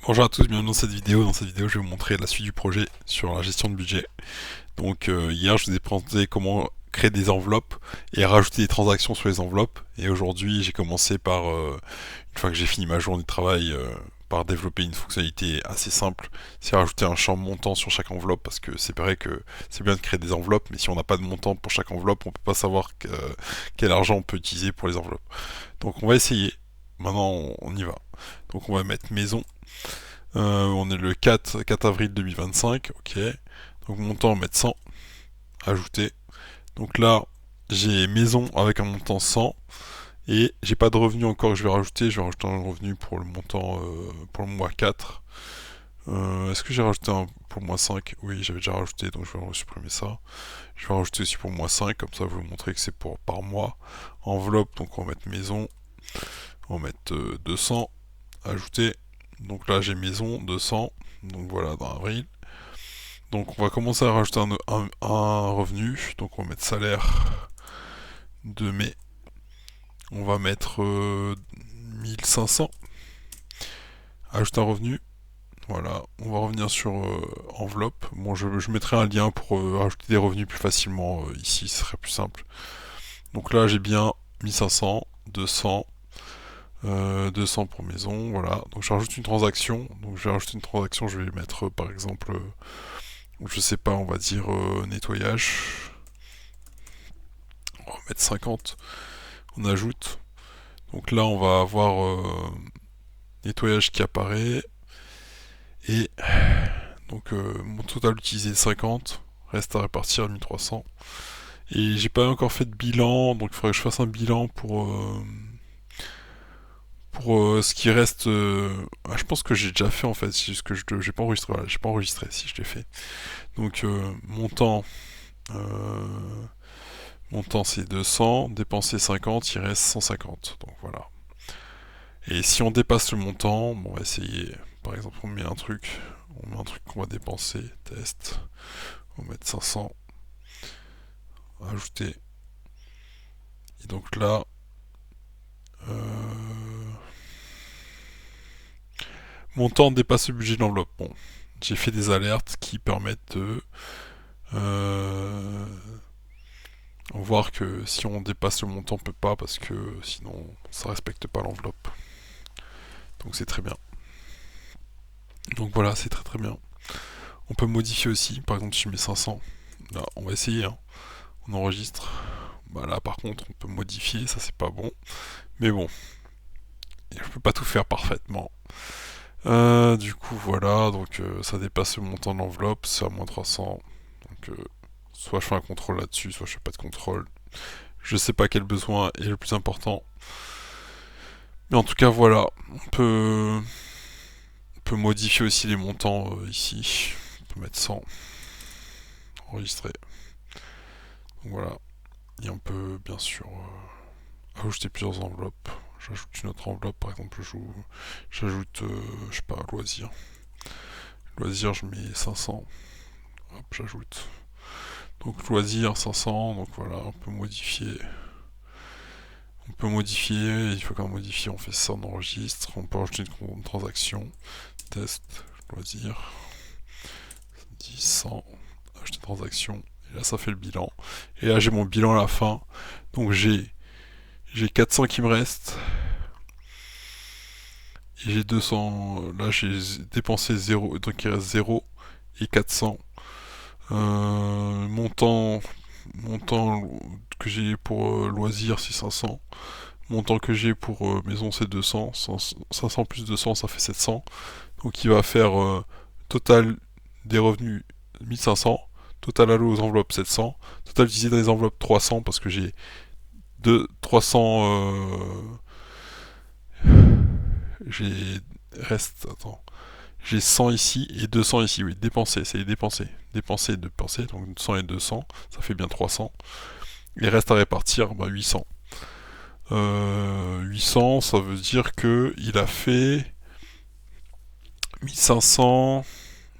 Bonjour à tous, bienvenue dans cette vidéo. Dans cette vidéo, je vais vous montrer la suite du projet sur la gestion de budget. Donc hier, je vous ai présenté comment créer des enveloppes et rajouter des transactions sur les enveloppes. Et aujourd'hui, j'ai commencé par, une fois que j'ai fini ma journée de travail, par développer une fonctionnalité assez simple, c'est rajouter un champ montant sur chaque enveloppe, parce que c'est vrai que c'est bien de créer des enveloppes, mais si on n'a pas de montant pour chaque enveloppe, on peut pas savoir quel argent on peut utiliser pour les enveloppes. Donc on va essayer. Maintenant, on y va. Donc on va mettre maison. On est le 4 avril 2025, ok. Donc montant, on va mettre 100, ajouter. Donc là, j'ai maison avec un montant 100, et j'ai pas de revenu encore que je vais rajouter un revenu pour le montant, pour le mois 4. Est-ce que j'ai rajouté un pour le mois 5? Oui, j'avais déjà rajouté, donc je vais supprimer ça. Je vais rajouter aussi pour le mois 5, comme ça je vais vous montrer que c'est pour par mois. Enveloppe, donc on va mettre maison, on va mettre 200, ajouter. Donc là j'ai maison, 200, donc voilà, dans avril. Donc on va commencer à rajouter un revenu, donc on va mettre salaire de mai, on va mettre 1500, ajouter un revenu, voilà, on va revenir sur enveloppe, bon je mettrai un lien pour rajouter des revenus plus facilement ici, ce serait plus simple. Donc là j'ai bien 1500, 200, 200 pour maison, voilà, donc je rajoute une transaction, donc je vais rajouter une transaction, je vais mettre par exemple, je sais pas, on va dire nettoyage, on va mettre 50, on ajoute. Donc là, on va avoir nettoyage qui apparaît. Et donc mon total utilisé 50, reste à répartir 1300. Et j'ai pas encore fait de bilan, donc il faudrait que je fasse un bilan pour ce qui reste. Je pense que j'ai déjà fait en fait, c'est juste que j'ai pas enregistré. Voilà, j'ai pas enregistré si je l'ai fait. Donc montant, euh, montant c'est 200, dépenser 50, il reste 150. Donc voilà. Et si on dépasse le montant, bon, on va essayer. Par exemple, on met un truc qu'on va dépenser, test. On va mettre 500, ajouter. Et donc là, euh, montant dépasse le budget de l'enveloppe. Bon, j'ai fait des alertes qui permettent de euh, voir que si on dépasse le montant, on peut pas parce que sinon ça respecte pas l'enveloppe. Donc c'est très bien. Donc voilà, c'est très très bien. On peut modifier aussi. Par exemple, si je mets 500, là, on va essayer. Hein. On enregistre. Bah là par contre on peut modifier, ça c'est pas bon. Mais bon, je peux pas tout faire parfaitement. Du coup voilà, donc ça dépasse le montant de l'enveloppe, c'est à moins 300. Donc soit je fais un contrôle là-dessus, soit je fais pas de contrôle. Je sais pas quel besoin est le plus important. Mais en tout cas voilà, on peut modifier aussi les montants ici. On peut mettre 100, enregistrer. Donc voilà, et on peut bien sûr ajouter plusieurs enveloppes. J'ajoute une autre enveloppe, par exemple, j'ajoute, je sais pas, loisir. Loisir, je mets 500. Hop, j'ajoute. Donc loisir 500, donc voilà, on peut modifier. On peut modifier, il faut quand même modifier, on fait ça, on enregistre. On peut rajouter une transaction. Test, loisir, 10, 100, ajouter une transaction. Et là, ça fait le bilan. Et là, j'ai mon bilan à la fin. Donc j'ai 400 qui me restent. Et j'ai 200, là j'ai dépensé 0, donc il reste 0 et 400. Montant que j'ai pour loisirs c'est 500. Montant que j'ai pour maison c'est 200. 500 plus 200 ça fait 700. Donc il va faire total des revenus 1500. Total alloué aux enveloppes 700. Total utilisé dans les enveloppes 300 parce que j'ai 300. J'ai reste. Attends. J'ai 100 ici et 200 ici, oui, dépenser, c'est les dépenser. Dépenser et dépenser, donc 100 et 200, ça fait bien 300. Il reste à répartir, bah 800. 800, ça veut dire que il a fait 1500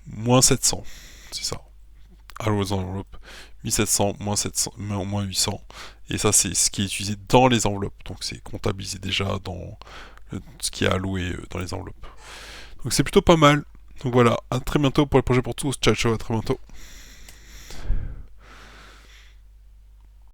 moins 700, c'est ça. Allo aux enveloppes, 1700 moins 700, moins 800. Et ça, c'est ce qui est utilisé dans les enveloppes. Donc c'est comptabilisé déjà dans ce qui est alloué dans les enveloppes. Donc c'est plutôt pas mal. Donc voilà, à très bientôt pour le projet pour tous. Ciao ciao, à très bientôt.